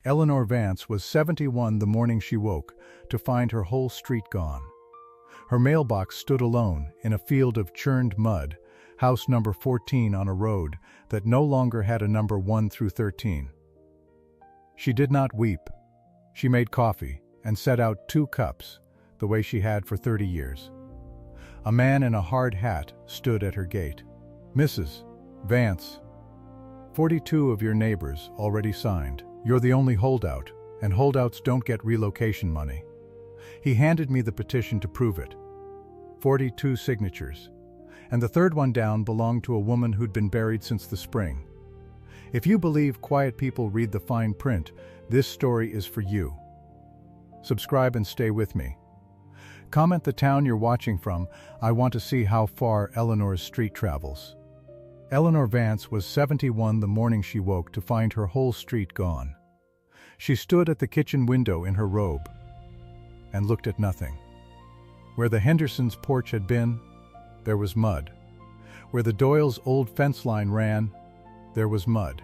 Eleanor Vance was 71 the morning she woke to find her whole street gone. Her mailbox stood alone in a field of churned mud, house number 14 on a road that no longer had a number 1 through 13. She did not weep. She made coffee and set out 2 cups, the way she had for 30 years. A man in a hard hat stood at her gate. "Mrs. Vance, 42 of your neighbors already signed. You're the only holdout, and holdouts don't get relocation money." He handed me the petition to prove it. 42 signatures. And the third one down belonged to a woman who'd been buried since the spring. If you believe quiet people read the fine print, this story is for you. Subscribe and stay with me. Comment the town you're watching from. I want to see how far Eleanor's street travels. Eleanor Vance was 71 the morning she woke to find her whole street gone. She stood at the kitchen window in her robe and looked at nothing. Where the Hendersons' porch had been, there was mud. Where the Doyles' old fence line ran, there was mud.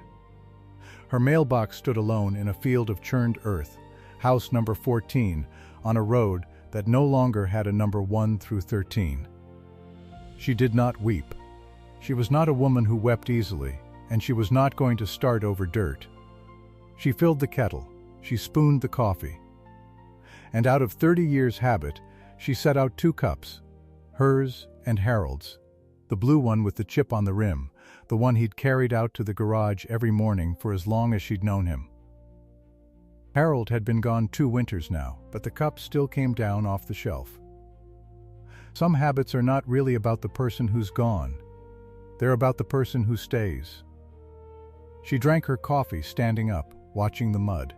Her mailbox stood alone in a field of churned earth, house number 14, on a road that no longer had a number 1 through 13. She did not weep. She was not a woman who wept easily, and she was not going to start over dirt. She filled the kettle, she spooned the coffee. And out of 30 years' habit, she set out 2 cups, hers and Harold's, the blue one with the chip on the rim, the one he'd carried out to the garage every morning for as long as she'd known him. Harold had been gone 2 winters now, but the cup still came down off the shelf. Some habits are not really about the person who's gone. They're about the person who stays. She drank her coffee standing up, watching the mud.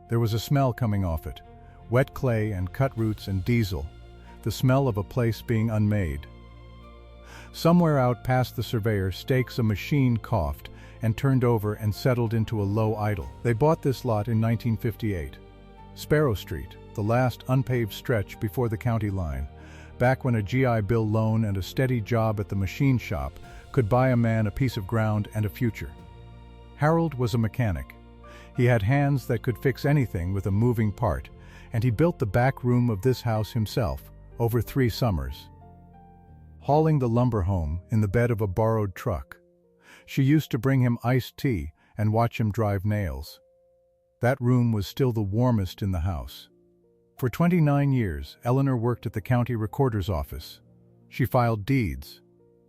There was a smell coming off it, wet clay and cut roots and diesel, the smell of a place being unmade. Somewhere out past the surveyor stakes a machine coughed and turned over and settled into a low idle. They bought this lot in 1958. Sparrow Street, the last unpaved stretch before the county line, back when a GI Bill loan and a steady job at the machine shop could buy a man a piece of ground and a future. Harold was a mechanic. He had hands that could fix anything with a moving part, and he built the back room of this house himself, over 3 summers. Hauling the lumber home in the bed of a borrowed truck. She used to bring him iced tea and watch him drive nails. That room was still the warmest in the house. For 29 years, Eleanor worked at the county recorder's office. She filed deeds.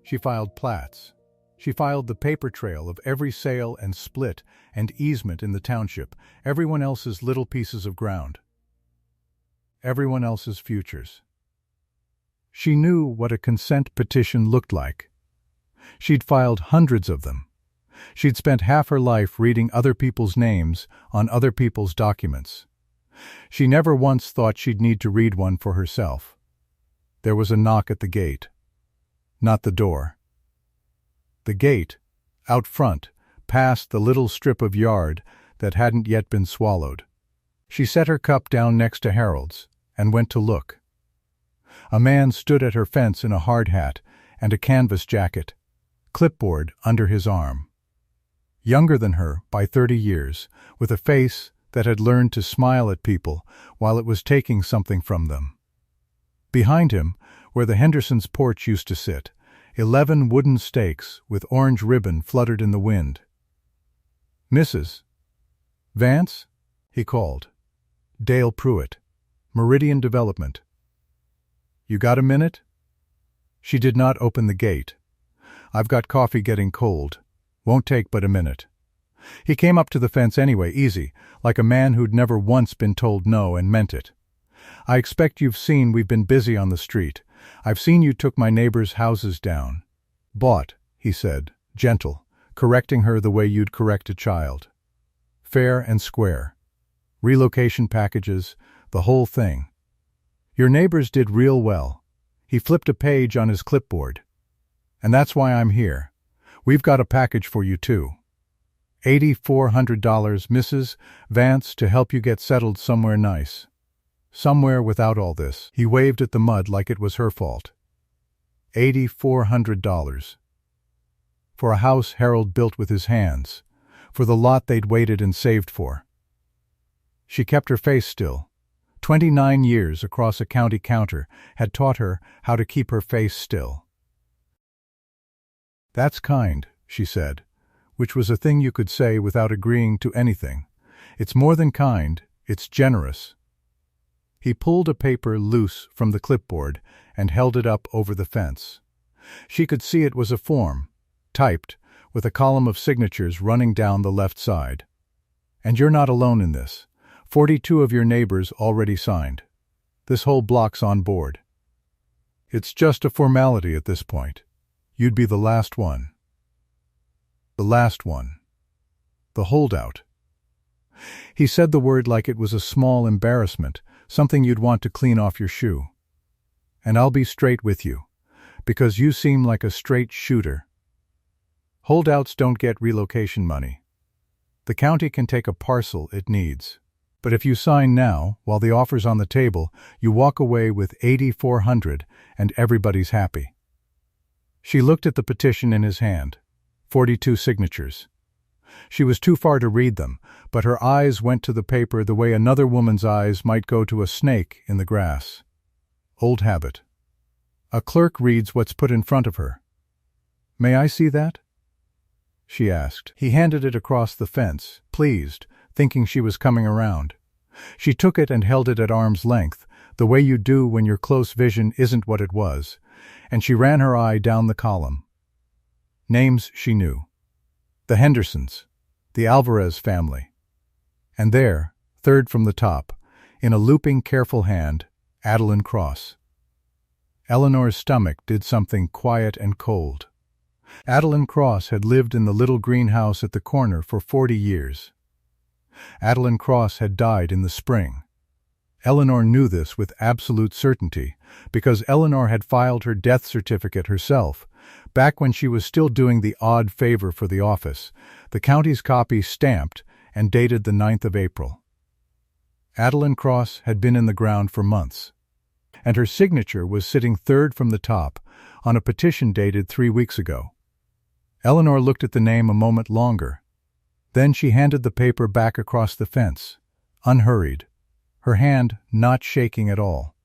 She filed plats. She filed the paper trail of every sale and split and easement in the township, everyone else's little pieces of ground. Everyone else's futures. She knew what a consent petition looked like. She'd filed hundreds of them. She'd spent half her life reading other people's names on other people's documents. She never once thought she'd need to read one for herself. There was a knock at the gate. Not the door. The gate, out front, past the little strip of yard that hadn't yet been swallowed. She set her cup down next to Harold's and went to look. A man stood at her fence in a hard hat and a canvas jacket, clipboard under his arm. Younger than her by 30 years, with a face that had learned to smile at people while it was taking something from them. Behind him, where the Hendersons' porch used to sit, 11 wooden stakes with orange ribbon fluttered in the wind. "Mrs. Vance?" he called. "Dale Pruitt, Meridian Development. You got a minute?" She did not open the gate. "I've got coffee getting cold. Won't take but a minute." He came up to the fence anyway, easy, like a man who'd never once been told no and meant it. "I expect you've seen we've been busy on the street. I've seen you took my neighbors' houses down." "Bought," he said, gentle, correcting her the way you'd correct a child. "Fair and square. Relocation packages, the whole thing. Your neighbors did real well." He flipped a page on his clipboard. "And that's why I'm here. We've got a package for you too. $8,400, Mrs. Vance, to help you get settled somewhere nice. Somewhere without all this." He waved at the mud like it was her fault. $8,400. For a house Harold built with his hands. For the lot they'd waited and saved for. She kept her face still. 29 years across a county counter had taught her how to keep her face still. "That's kind," she said, which was a thing you could say without agreeing to anything. "It's more than kind, it's generous." He pulled a paper loose from the clipboard and held it up over the fence. She could see it was a form, typed, with a column of signatures running down the left side. "And you're not alone in this. 42 of your neighbors already signed. This whole block's on board. It's just a formality at this point. You'd be the last one." The last one. The holdout. He said the word like it was a small embarrassment, something you'd want to clean off your shoe. "And I'll be straight with you, because you seem like a straight shooter. Holdouts don't get relocation money. The county can take a parcel it needs. But if you sign now, while the offer's on the table, you walk away with $8,400 and everybody's happy." She looked at the petition in his hand. 42 signatures. She was too far to read them, but her eyes went to the paper the way another woman's eyes might go to a snake in the grass. Old habit. A clerk reads what's put in front of her. "May I see that?" she asked. He handed it across the fence, pleased, thinking she was coming around. She took it and held it at arm's length, the way you do when your close vision isn't what it was, and she ran her eye down the column. Names she knew. The Hendersons, the Alvarez family. And there, third from the top, in a looping, careful hand, Adeline Cross. Eleanor's stomach did something quiet and cold. Adeline Cross had lived in the little greenhouse at the corner for 40 years. Adeline Cross had died in the spring. Eleanor knew this with absolute certainty, because Eleanor had filed her death certificate herself, back when she was still doing the odd favor for the office, the county's copy stamped and dated the 9th of April. Adeline Cross had been in the ground for months, and her signature was sitting third from the top on a petition dated 3 weeks ago. Eleanor looked at the name a moment longer. Then she handed the paper back across the fence, unhurried, her hand not shaking at all.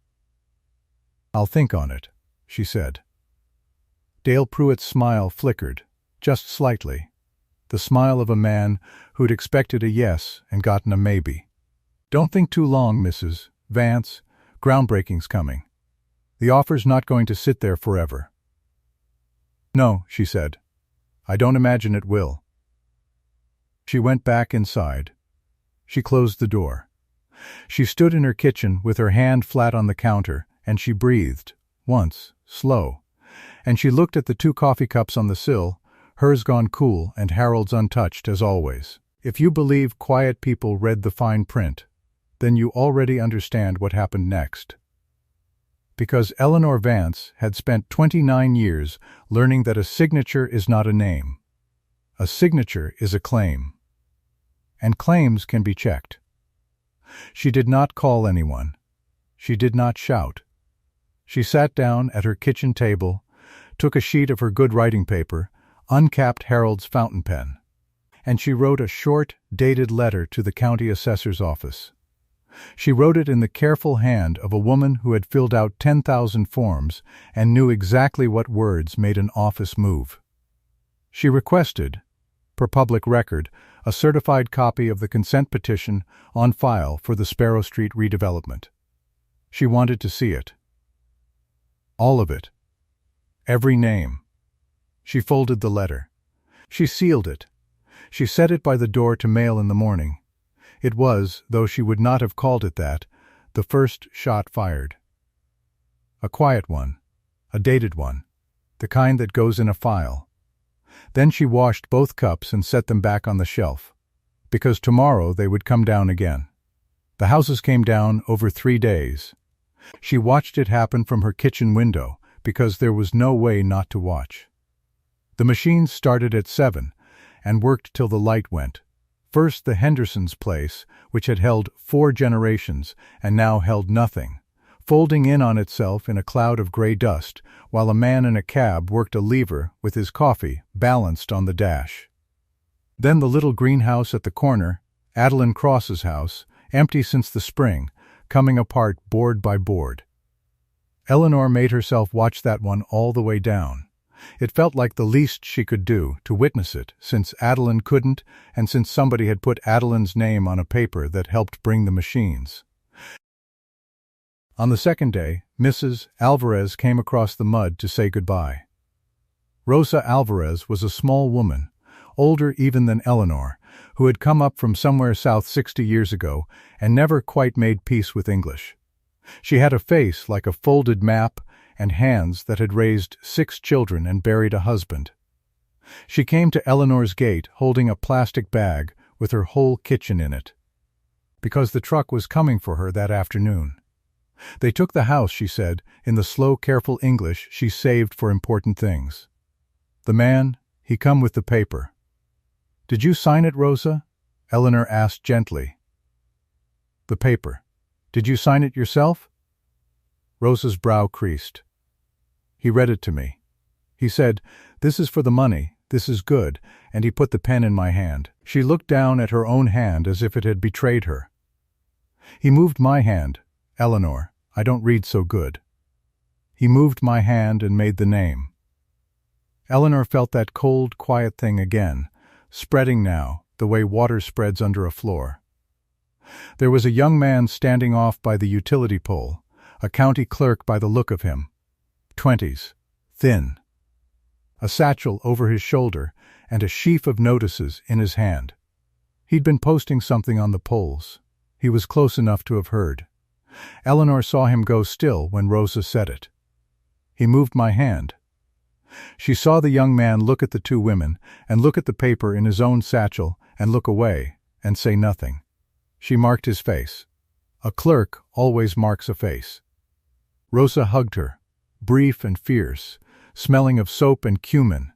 "I'll think on it," she said. Dale Pruitt's smile flickered, just slightly, the smile of a man who'd expected a yes and gotten a maybe. "Don't think too long, Mrs. Vance. Groundbreaking's coming. The offer's not going to sit there forever." "No," she said. "I don't imagine it will." She went back inside. She closed the door. She stood in her kitchen with her hand flat on the counter, and she breathed, once, slow, and she looked at the 2 coffee cups on the sill, hers gone cool and Harold's untouched as always. If you believe quiet people read the fine print, then you already understand what happened next. Because Eleanor Vance had spent 29 years learning that a signature is not a name. A signature is a claim. And claims can be checked. She did not call anyone. She did not shout. She sat down at her kitchen table, took a sheet of her good writing paper, uncapped Harold's fountain pen, and she wrote a short, dated letter to the county assessor's office. She wrote it in the careful hand of a woman who had filled out 10,000 forms and knew exactly what words made an office move. She requested, per public record, a certified copy of the consent petition on file for the Sparrow Street redevelopment. She wanted to see it. All of it. Every name. She folded the letter. She sealed it. She set it by the door to mail in the morning. It was, though she would not have called it that, the first shot fired. A quiet one. A dated one. The kind that goes in a file. Then she washed both cups and set them back on the shelf, because tomorrow they would come down again. The houses came down over 3 days. She watched it happen from her kitchen window, because there was no way not to watch. The machines started at 7 and worked till the light went. First the Hendersons' place, which had held 4 generations and now held nothing, folding in on itself in a cloud of gray dust, while a man in a cab worked a lever with his coffee balanced on the dash. Then the little greenhouse at the corner, Adeline Cross's house, empty since the spring, coming apart board by board. Eleanor made herself watch that one all the way down. It felt like the least she could do to witness it, since Adeline couldn't, and since somebody had put Adeline's name on a paper that helped bring the machines. On the second day, Mrs. Alvarez came across the mud to say goodbye. Rosa Alvarez was a small woman, older even than Eleanor, who had come up from somewhere south 60 years ago and never quite made peace with English. She had a face like a folded map and hands that had raised 6 children and buried a husband. She came to Eleanor's gate holding a plastic bag with her whole kitchen in it, because the truck was coming for her that afternoon. They took the house, she said, in the slow, careful English she saved for important things. The man, he come with the paper. "Did you sign it, Rosa?" Eleanor asked gently. "The paper. Did you sign it yourself?" Rosa's brow creased. "He read it to me. He said, 'This is for the money, this is good,' and he put the pen in my hand." She looked down at her own hand as if it had betrayed her. "He moved my hand, Eleanor, I don't read so good. He moved my hand and made the name." Eleanor felt that cold, quiet thing again, spreading now, the way water spreads under a floor. There was a young man standing off by the utility pole, a county clerk by the look of him. 20s, thin. A satchel over his shoulder and a sheaf of notices in his hand. He'd been posting something on the poles. He was close enough to have heard. Eleanor saw him go still when Rosa said it. "He moved my hand." She saw the young man look at the 2 women and look at the paper in his own satchel and look away and say nothing. She marked his face. A clerk always marks a face. Rosa hugged her, brief and fierce, smelling of soap and cumin.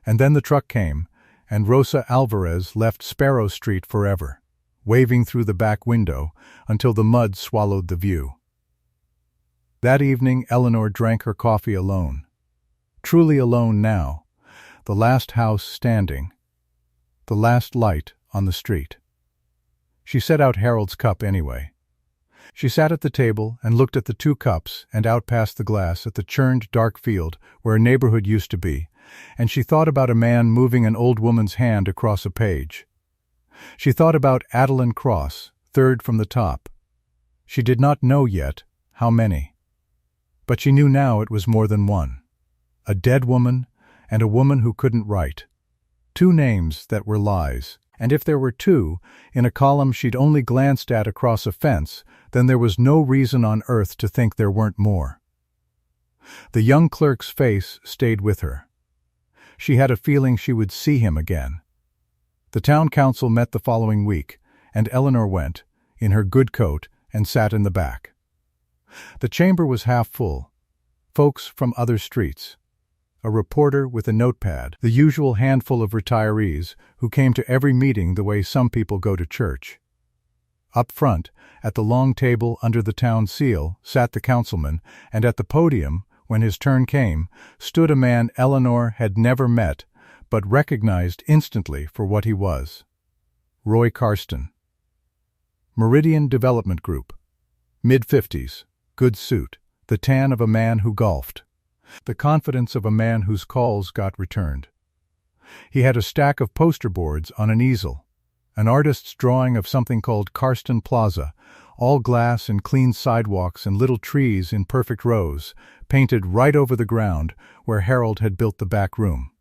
And then the truck came, and Rosa Alvarez left Sparrow Street forever, waving through the back window until the mud swallowed the view. That evening Eleanor drank her coffee alone. Truly alone now, the last house standing, the last light on the street. She set out Harold's cup anyway. She sat at the table and looked at the 2 cups and out past the glass at the churned dark field where a neighborhood used to be, and she thought about a man moving an old woman's hand across a page. She thought about Adeline Cross, 3rd from the top. She did not know yet how many. But she knew now it was more than one. A dead woman and a woman who couldn't write. 2 names that were lies. And if there were 2, in a column she'd only glanced at across a fence, then there was no reason on earth to think there weren't more. The young clerk's face stayed with her. She had a feeling she would see him again. The town council met the following week, and Eleanor went, in her good coat, and sat in the back. The chamber was half full. Folks from other streets. A reporter with a notepad, the usual handful of retirees who came to every meeting the way some people go to church. Up front, at the long table under the town seal, sat the councilman, and at the podium, when his turn came, stood a man Eleanor had never met, but recognized instantly for what he was. Roy Karsten. Meridian Development Group. Mid-50s, good suit, the tan of a man who golfed. The confidence of a man whose calls got returned. He had a stack of poster boards on an easel, an artist's drawing of something called Karsten Plaza, all glass and clean sidewalks and little trees in perfect rows, painted right over the ground where Harold had built the back room.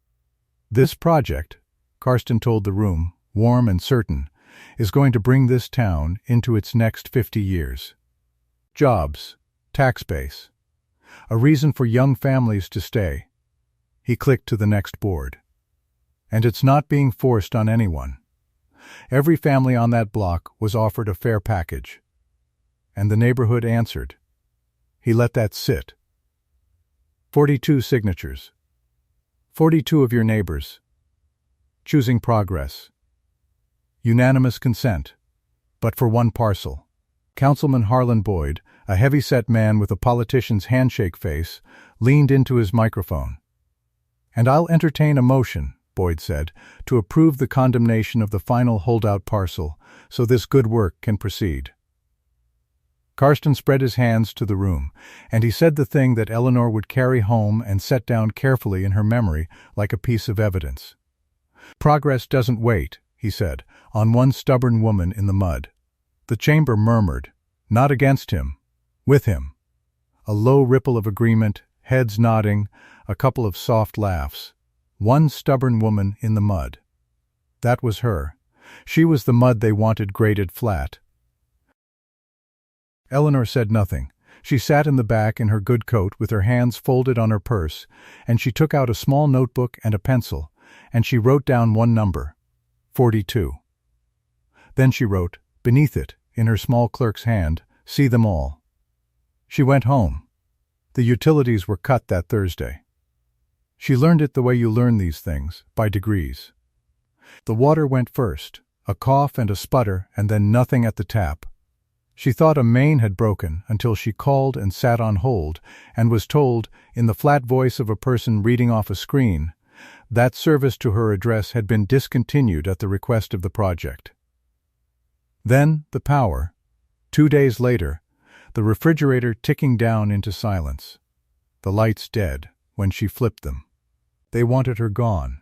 "This project," Karsten told the room, warm and certain, "is going to bring this town into its next 50 years. Jobs, tax base, a reason for young families to stay." He clicked to the next board. "And it's not being forced on anyone. Every family on that block was offered a fair package." And the neighborhood answered. He let that sit. 42 signatures. 42 of your neighbors. Choosing progress. Unanimous consent. But for one parcel. Councilman Harlan Boyd, a heavy-set man with a politician's handshake face, leaned into his microphone. "And I'll entertain a motion Boyd said, "to approve the condemnation of the final holdout parcel, so this good work can proceed." Karsten spread his hands to the room, and he said the thing that Eleanor would carry home and set down carefully in her memory like a piece of evidence. "Progress doesn't wait," he said, on one stubborn woman in the mud. The chamber murmured, not against him, with him. A low ripple of agreement, heads nodding, a couple of soft laughs. One stubborn woman in the mud. That was her. She was the mud they wanted grated flat. Eleanor said nothing. She sat in the back in her good coat with her hands folded on her purse, and she took out a small notebook and a pencil, and she wrote down one number, 42. Then she wrote, beneath it, in her small clerk's hand, "See them all." She went home. The utilities were cut that Thursday. She learned it the way you learn these things, by degrees. The water went first, a cough and a sputter, and then nothing at the tap. She thought a main had broken until she called and sat on hold and was told, in the flat voice of a person reading off a screen, that service to her address had been discontinued at the request of the project. Then the power. 2 days later, the refrigerator ticking down into silence. The lights dead when she flipped them. They wanted her gone.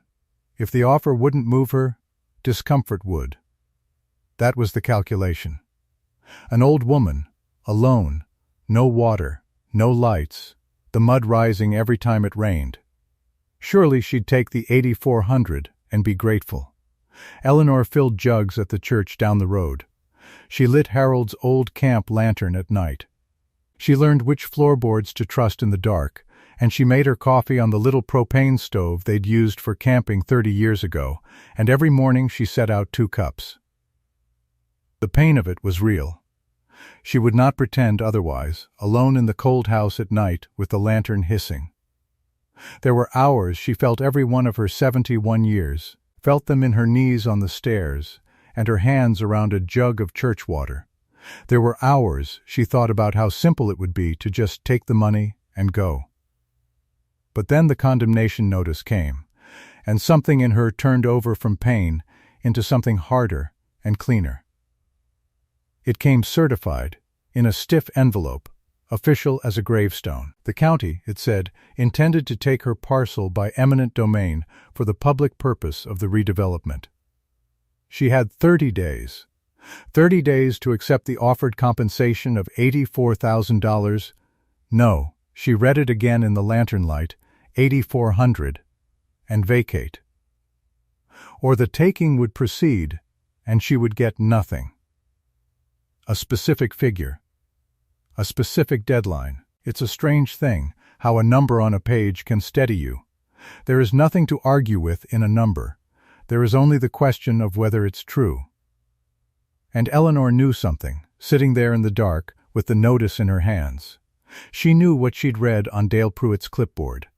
If the offer wouldn't move her, discomfort would. That was the calculation. An old woman, alone, no water, no lights, the mud rising every time it rained. Surely she'd take the 8,400 and be grateful. Eleanor filled jugs at the church down the road. She lit Harold's old camp lantern at night. She learned which floorboards to trust in the dark, and she made her coffee on the little propane stove they'd used for camping 30 years ago, and every morning she set out 2 cups. The pain of it was real. She would not pretend otherwise, alone in the cold house at night with the lantern hissing. There were hours she felt every one of her 71 years, felt them in her knees on the stairs, and her hands around a jug of church water. There were hours she thought about how simple it would be to just take the money and go. But then the condemnation notice came, and something in her turned over from pain into something harder and cleaner. It came certified, in a stiff envelope, official as a gravestone. The county, it said, intended to take her parcel by eminent domain for the public purpose of the redevelopment. She had 30 days. 30 days to accept the offered compensation of $84,000. No, she read it again in the lantern light, 8,400, and vacate. Or the taking would proceed, and she would get nothing. A specific figure. A specific deadline. It's a strange thing, how a number on a page can steady you. There is nothing to argue with in a number. There is only the question of whether it's true. And Eleanor knew something, sitting there in the dark, with the notice in her hands. She knew what she'd read on Dale Pruitt's clipboard.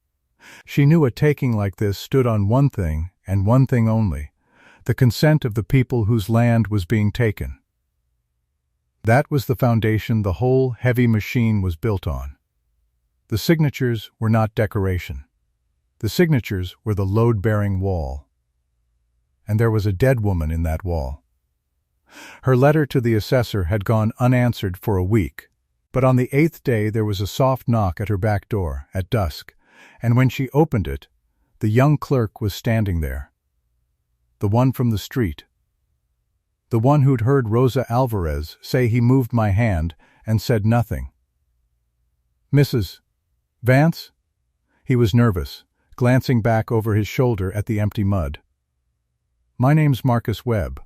She knew a taking like this stood on one thing, and one thing only, the consent of the people whose land was being taken. That was the foundation the whole heavy machine was built on. The signatures were not decoration. The signatures were the load-bearing wall. And there was a dead woman in that wall. Her letter to the assessor had gone unanswered for a week, but on the 8th day there was a soft knock at her back door, at dusk, and when she opened it, the young clerk was standing there. The one from the street. The one who'd heard Rosa Alvarez say he moved my hand and said nothing. "Mrs. Vance?" He was nervous, glancing back over his shoulder at the empty mud. "My name's Marcus Webb.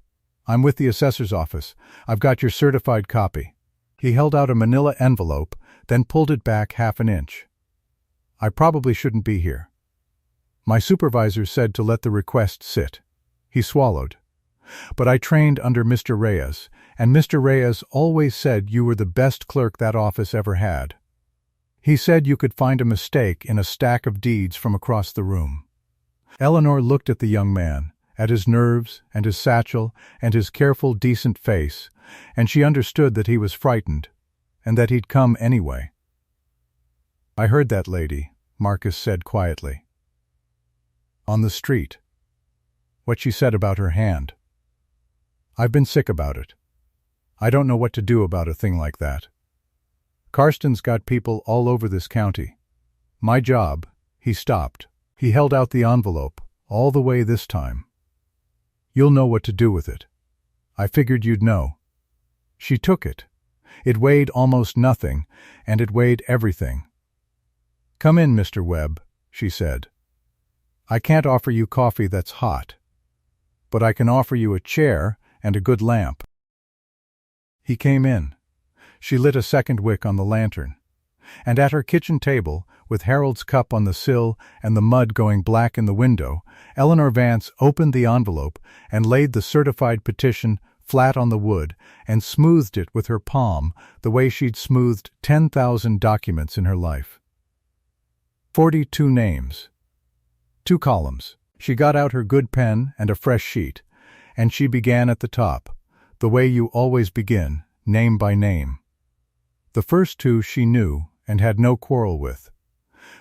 I'm with the assessor's office. I've got your certified copy." He held out a manila envelope, then pulled it back half an inch. "I probably shouldn't be here. My supervisor said to let the request sit." He swallowed. "But I trained under Mr. Reyes, and Mr. Reyes always said you were the best clerk that office ever had. He said you could find a mistake in a stack of deeds from across the room." Eleanor looked at the young man, at his nerves and his satchel and his careful, decent face, and she understood that he was frightened, and that he'd come anyway. "I heard that lady," Marcus said quietly. "On the street." what she said about her hand. I've been sick about it. I don't know what to do about a thing like that. Karsten's got people all over this county. My job, he stopped. He held out the envelope, all the way this time. You'll know what to do with it. I figured you'd know. She took it. It weighed almost nothing, and it weighed everything. Come in, Mr. Webb, she said. I can't offer you coffee that's hot, but I can offer you a chair and a good lamp. He came in. She lit a second wick on the lantern, and at her kitchen table, with Harold's cup on the sill and the mud going black in the window, Eleanor Vance opened the envelope and laid the certified petition flat on the wood and smoothed it with her palm the way she'd smoothed 10,000 documents in her life. 42 names. 2 columns. She got out her good pen and a fresh sheet, and she began at the top, the way you always begin, name by name. The first 2 she knew and had no quarrel with.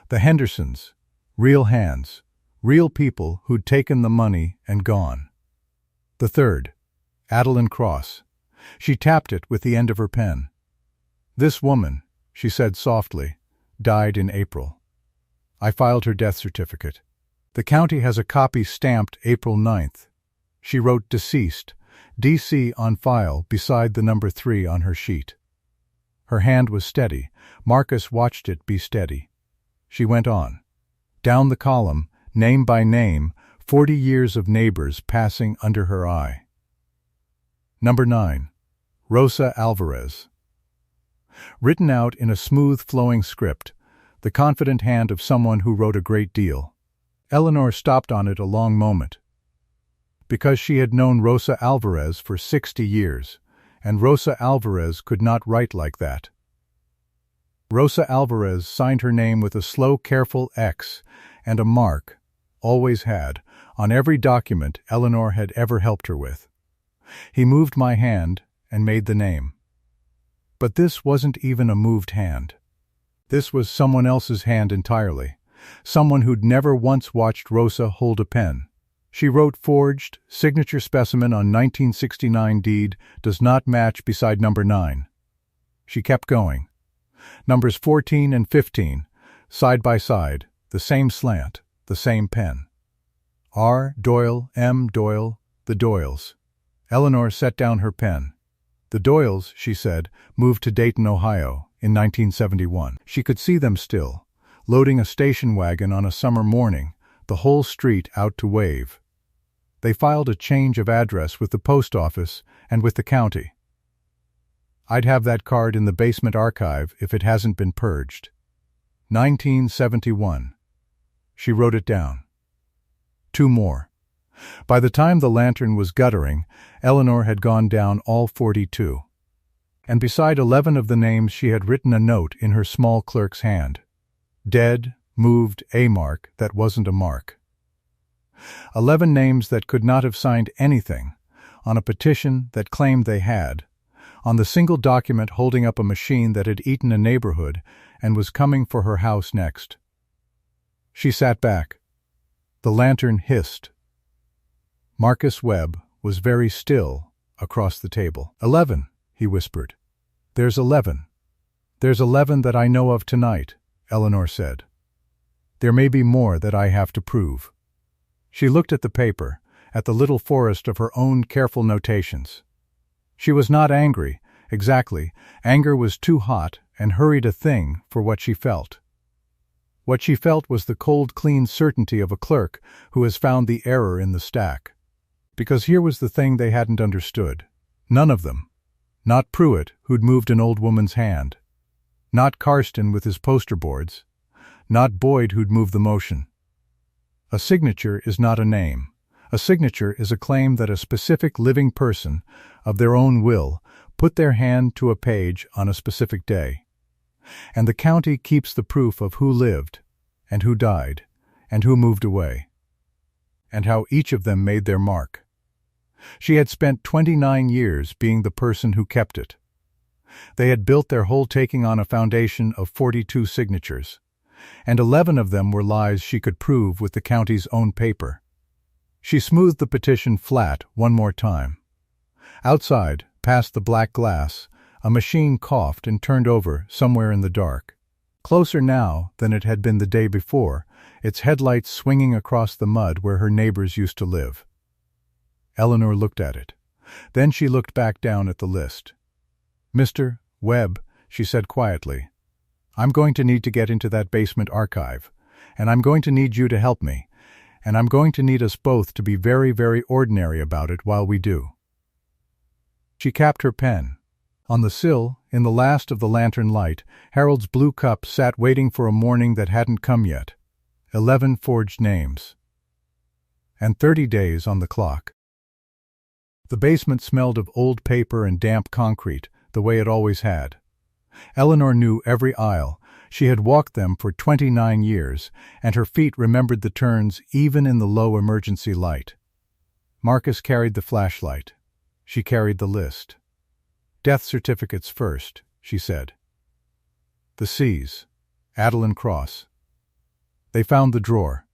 The Hendersons, real hands, real people who'd taken the money and gone. The third, Adeline Cross. She tapped it with the end of her pen. This woman, she said softly, died in April. I filed her death certificate. The county has a copy stamped April 9th. She wrote deceased, DC on file beside the number 3 on her sheet. Her hand was steady. Marcus watched it be steady. She went on. Down the column, name by name, 40 years of neighbors passing under her eye. Number 9. Rosa Alvarez. Written out in a smooth flowing script, the confident hand of someone who wrote a great deal. Eleanor stopped on it a long moment. Because she had known Rosa Alvarez for 60 years, and Rosa Alvarez could not write like that. Rosa Alvarez signed her name with a slow, careful X and a mark, always had, on every document Eleanor had ever helped her with. He moved my hand and made the name. But this wasn't even a moved hand. This was someone else's hand entirely, someone who'd never once watched Rosa hold a pen. She wrote forged, signature specimen on 1969 deed does not match beside number 9. She kept going. Numbers 14 and 15, side by side, the same slant, the same pen. R. Doyle, M. Doyle, the Doyles. Eleanor set down her pen. The Doyles, she said, moved to Dayton, Ohio, in 1971. She could see them still, loading a station wagon on a summer morning, the whole street out to wave. They filed a change of address with the post office and with the county. I'd have that card in the basement archive if it hasn't been purged. 1971. She wrote it down. 2 more. By the time the lantern was guttering, Eleanor had gone down all 42. And beside 11 of the names she had written a note in her small clerk's hand. Dead, moved, a mark that wasn't a mark. 11 names that could not have signed anything, on a petition that claimed they had, on the single document holding up a machine that had eaten a neighborhood and was coming for her house next. She sat back. The lantern hissed. Marcus Webb was very still across the table. 11, he whispered. There's 11. There's 11 that I know of tonight, Eleanor said. There may be more that I have to prove. She looked at the paper, at the little forest of her own careful notations. She was not angry, exactly. Anger was too hot and hurried a thing for what she felt. What she felt was the cold, clean certainty of a clerk who has found the error in the stack. Because here was the thing they hadn't understood. None of them. Not Pruitt, who'd moved an old woman's hand. Not Karsten with his poster boards. Not Boyd, who'd moved the motion. A signature is not a name. A signature is a claim that a specific living person, of their own will, put their hand to a page on a specific day. And the county keeps the proof of who lived, and who died, and who moved away, and how each of them made their mark. She had spent 29 years being the person who kept it. They had built their whole taking on a foundation of 42 signatures, and 11 of them were lies she could prove with the county's own paper. She smoothed the petition flat one more time. Outside, past the black glass, a machine coughed and turned over somewhere in the dark. Closer now than it had been the day before, its headlights swinging across the mud where her neighbors used to live. Eleanor looked at it. Then she looked back down at the list. "Mr. Webb," she said quietly, "I'm going to need to get into that basement archive, and I'm going to need you to help me, and I'm going to need us both to be very, very ordinary about it while we do." She capped her pen. On the sill, in the last of the lantern light, Harold's blue cup sat waiting for a morning that hadn't come yet. 11 forged names. And 30 days on the clock. The basement smelled of old paper and damp concrete, the way it always had. Eleanor knew every aisle. She had walked them for 29 years, and her feet remembered the turns even in the low emergency light. Marcus carried the flashlight. She carried the list. "Death certificates first," she said. The C's. Adeline Cross. They found the drawer.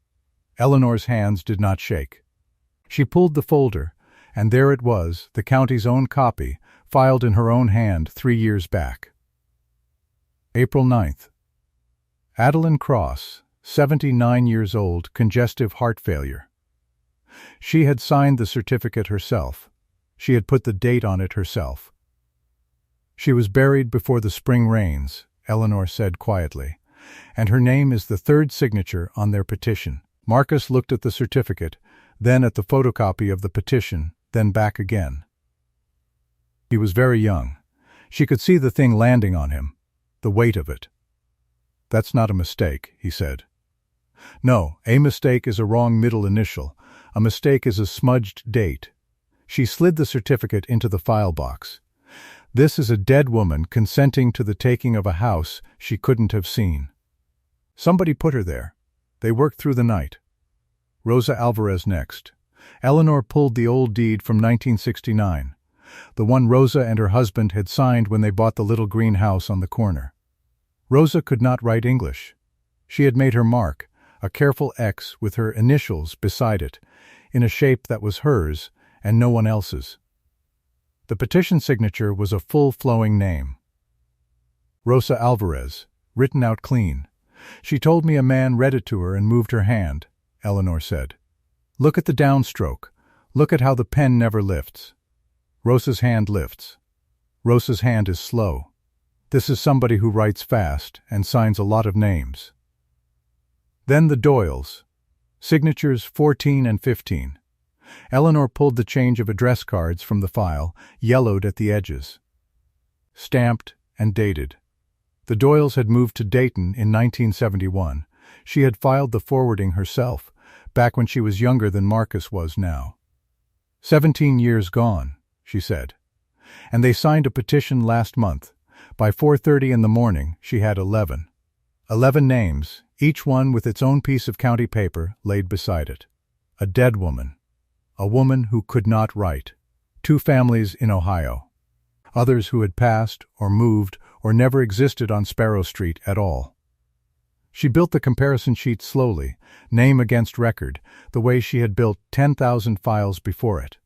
Eleanor's hands did not shake. She pulled the folder, and there it was, the county's own copy, filed in her own hand 3 years back. April 9th. Adeline Cross, 79 years old, congestive heart failure. She had signed the certificate herself. She had put the date on it herself. "She was buried before the spring rains," Eleanor said quietly, "and her name is the third signature on their petition." Marcus looked at the certificate, then at the photocopy of the petition, then back again. He was very young. She could see the thing landing on him, the weight of it. "That's not a mistake," he said. "No, a mistake is a wrong middle initial. A mistake is a smudged date." She slid the certificate into the file box. "This is a dead woman consenting to the taking of a house she couldn't have seen. Somebody put her there. They worked through the night." Rosa Alvarez next. Eleanor pulled the old deed from 1969, the one Rosa and her husband had signed when they bought the little green house on the corner. Rosa could not write English. She had made her mark, a careful X with her initials beside it, in a shape that was hers and no one else's. The petition signature was a full flowing name. Rosa Alvarez, written out clean. "She told me a man read it to her and moved her hand," Eleanor said. "Look at the downstroke. Look at how the pen never lifts." Rosa's hand lifts. Rosa's hand is slow. This is somebody who writes fast and signs a lot of names. Then the Doyles. Signatures 14 and 15. Eleanor pulled the change of address cards from the file, yellowed at the edges. Stamped and dated. The Doyles had moved to Dayton in 1971. She had filed the forwarding herself, back when she was younger than Marcus was now. 17 years gone, she said. And they signed a petition last month. By 4:30 in the morning, she had 11. 11 names, each one with its own piece of county paper laid beside it. A dead woman. A woman who could not write. 2 families in Ohio. Others who had passed or moved or never existed on Sparrow Street at all. She built the comparison sheet slowly, name against record, the way she had built 10,000 files before it.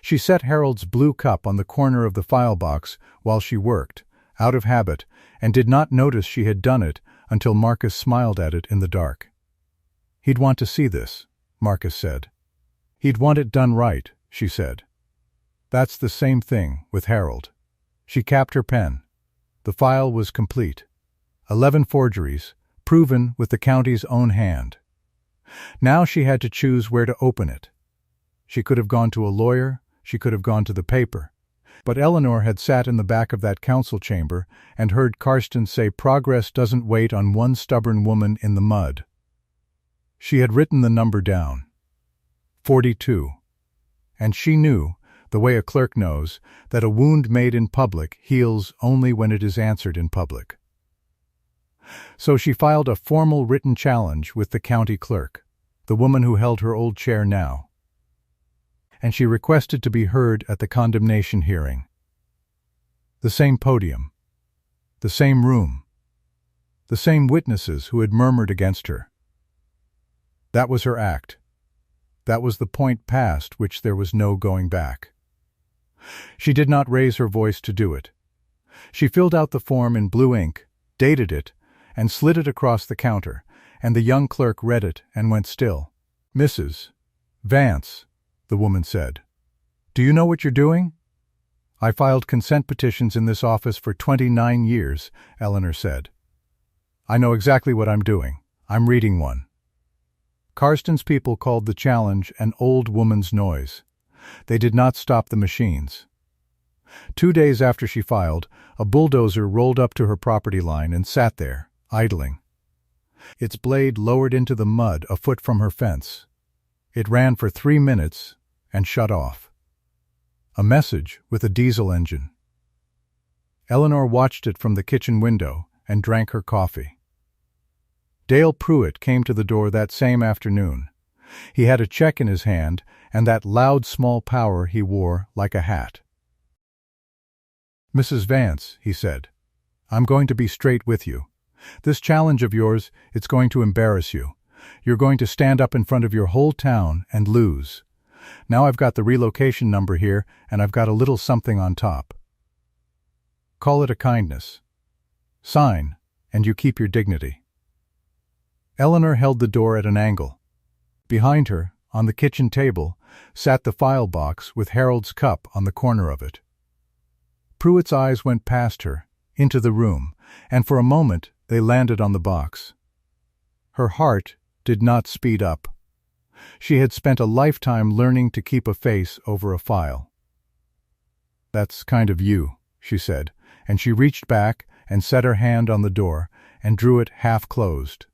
She set Harold's blue cup on the corner of the file box while she worked, out of habit, and did not notice she had done it until Marcus smiled at it in the dark. "He'd want to see this," Marcus said. "He'd want it done right," she said. "That's the same thing with Harold." She capped her pen. The file was complete. 11 forgeries, proven with the county's own hand. Now she had to choose where to open it. She could have gone to a lawyer, she could have gone to the paper. But Eleanor had sat in the back of that council chamber and heard Karsten say progress doesn't wait on one stubborn woman in the mud. She had written the number down. 42. And she knew, the way a clerk knows, that a wound made in public heals only when it is answered in public. So she filed a formal written challenge with the county clerk, the woman who held her old chair now. And she requested to be heard at the condemnation hearing. The same podium, the same room, the same witnesses who had murmured against her. That was her act. That was the point past which there was no going back. She did not raise her voice to do it. She filled out the form in blue ink, dated it, and slid it across the counter, and the young clerk read it and went still. "Mrs. Vance," the woman said, "do you know what you're doing?" "I filed consent petitions in this office for 29 years, Eleanor said. "I know exactly what I'm doing. I'm reading one." Karsten's people called the challenge an old woman's noise. They did not stop the machines. 2 days after she filed, a bulldozer rolled up to her property line and sat there, idling. Its blade lowered into the mud a foot from her fence. It ran for 3 minutes and shut off. A message with a diesel engine. Eleanor watched it from the kitchen window and drank her coffee. Dale Pruitt came to the door that same afternoon. He had a check in his hand and that loud small power he wore like a hat. "Mrs. Vance," he said, "I'm going to be straight with you. This challenge of yours, it's going to embarrass you. You're going to stand up in front of your whole town and lose. Now I've got the relocation number here, and I've got a little something on top. Call it a kindness. Sign, and you keep your dignity." Eleanor held the door at an angle. Behind her, on the kitchen table, sat the file box with Harold's cup on the corner of it. Pruitt's eyes went past her, into the room, and for a moment they landed on the box. Her heart did not speed up. She had spent a lifetime learning to keep a face over a file. "That's kind of you," she said, and she reached back and set her hand on the door and drew it half closed.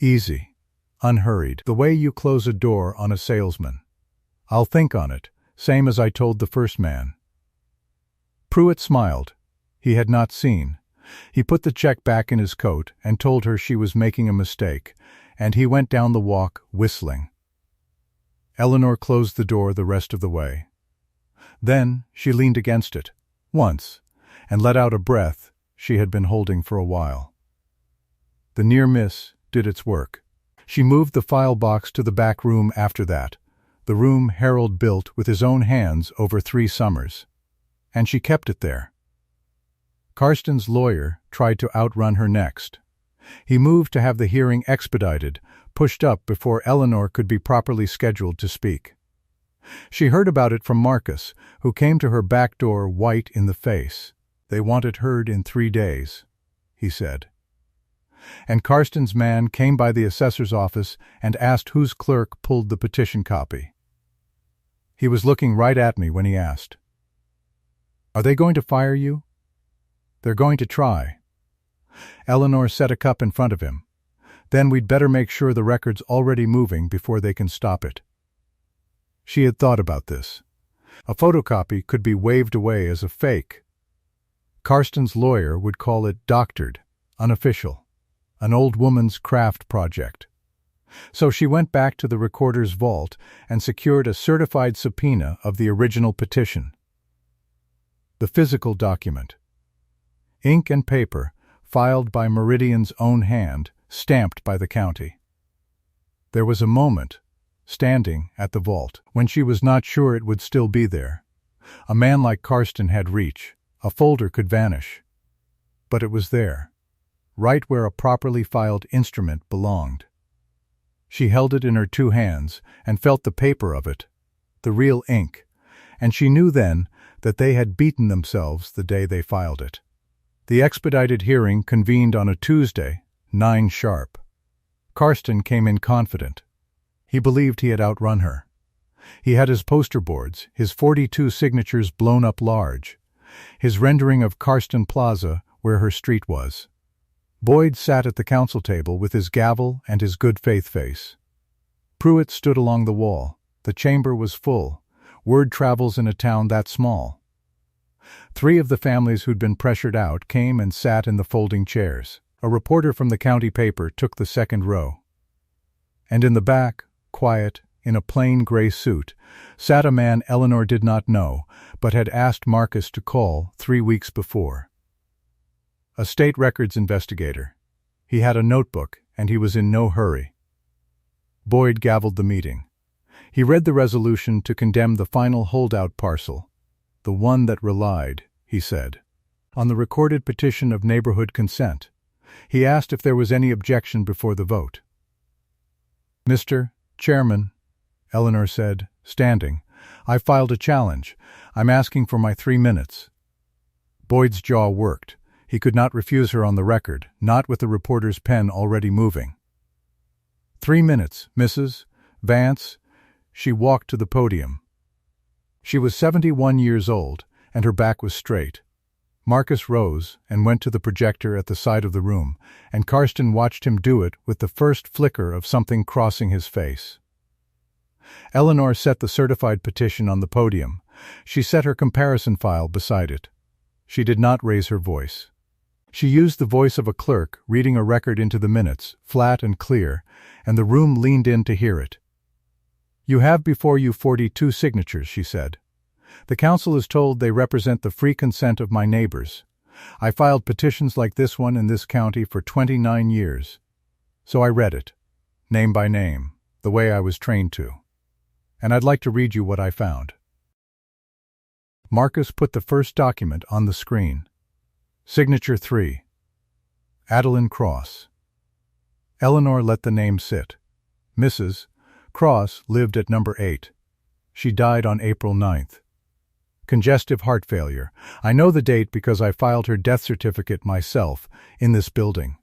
"Easy, unhurried, the way you close a door on a salesman. I'll think on it, same as I told the first man." Pruitt smiled. He had not seen. He put the check back in his coat and told her she was making a mistake, and he went down the walk whistling. Eleanor closed the door the rest of the way. Then she leaned against it, once, and let out a breath she had been holding for a while. The near miss did its work. She moved the file box to the back room after that, the room Harold built with his own hands over 3 summers. And she kept it there. Karsten's lawyer tried to outrun her next. He moved to have the hearing expedited, pushed up before Eleanor could be properly scheduled to speak. She heard about it from Marcus, who came to her back door white in the face. "They want it heard in 3 days," he said. And Karsten's man came by the assessor's office and asked whose clerk pulled the petition copy. He was looking right at me when he asked. "Are they going to fire you?" "They're going to try." Eleanor set a cup in front of him. "Then we'd better make sure the record's already moving before they can stop it." She had thought about this. A photocopy could be waved away as a fake. Karsten's lawyer would call it doctored, unofficial, an old woman's craft project. So she went back to the recorder's vault and secured a certified subpoena of the original petition. The physical document. Ink and paper, filed by Meridian's own hand, stamped by the county. There was a moment, standing at the vault, when she was not sure it would still be there. A man like Karsten had reach. A folder could vanish. But it was there, right where a properly filed instrument belonged. She held it in her 2 hands and felt the paper of it, the real ink, and she knew then that they had beaten themselves the day they filed it. The expedited hearing convened on a Tuesday, 9 sharp. Karsten came in confident. He believed he had outrun her. He had his poster boards, his 42 signatures blown up large, his rendering of Karsten Plaza where her street was. Boyd sat at the council table with his gavel and his good faith face. Pruitt stood along the wall. The chamber was full. Word travels in a town that small. 3 of the families who'd been pressured out came and sat in the folding chairs. A reporter from the county paper took the second row. And in the back, quiet, in a plain gray suit, sat a man Eleanor did not know, but had asked Marcus to call 3 weeks before. A state records investigator. He had a notebook, and he was in no hurry. Boyd gavelled the meeting. He read the resolution to condemn the final holdout parcel, the one that relied, he said, on the recorded petition of neighborhood consent. He asked if there was any objection before the vote. "Mr. Chairman," Eleanor said, standing, "I filed a challenge. I'm asking for my 3 minutes." Boyd's jaw worked. He could not refuse her on the record, not with the reporter's pen already moving. 3 minutes, Mrs. Vance." She walked to the podium. She was 71 years old, and her back was straight. Marcus rose and went to the projector at the side of the room, and Karsten watched him do it with the first flicker of something crossing his face. Eleanor set the certified petition on the podium. She set her comparison file beside it. She did not raise her voice. She used the voice of a clerk reading a record into the minutes, flat and clear, and the room leaned in to hear it. "You have before you 42 signatures," she said. "The council is told they represent the free consent of my neighbors. I filed petitions like this one in this county for 29 years. So I read it, name by name, the way I was trained to. And I'd like to read you what I found." Marcus put the first document on the screen. Signature 3. Adeline Cross. Eleanor let the name sit. Mrs. Cross lived at number 8. She died on April 9th. Congestive heart failure. I know the date because I filed her death certificate myself in this building.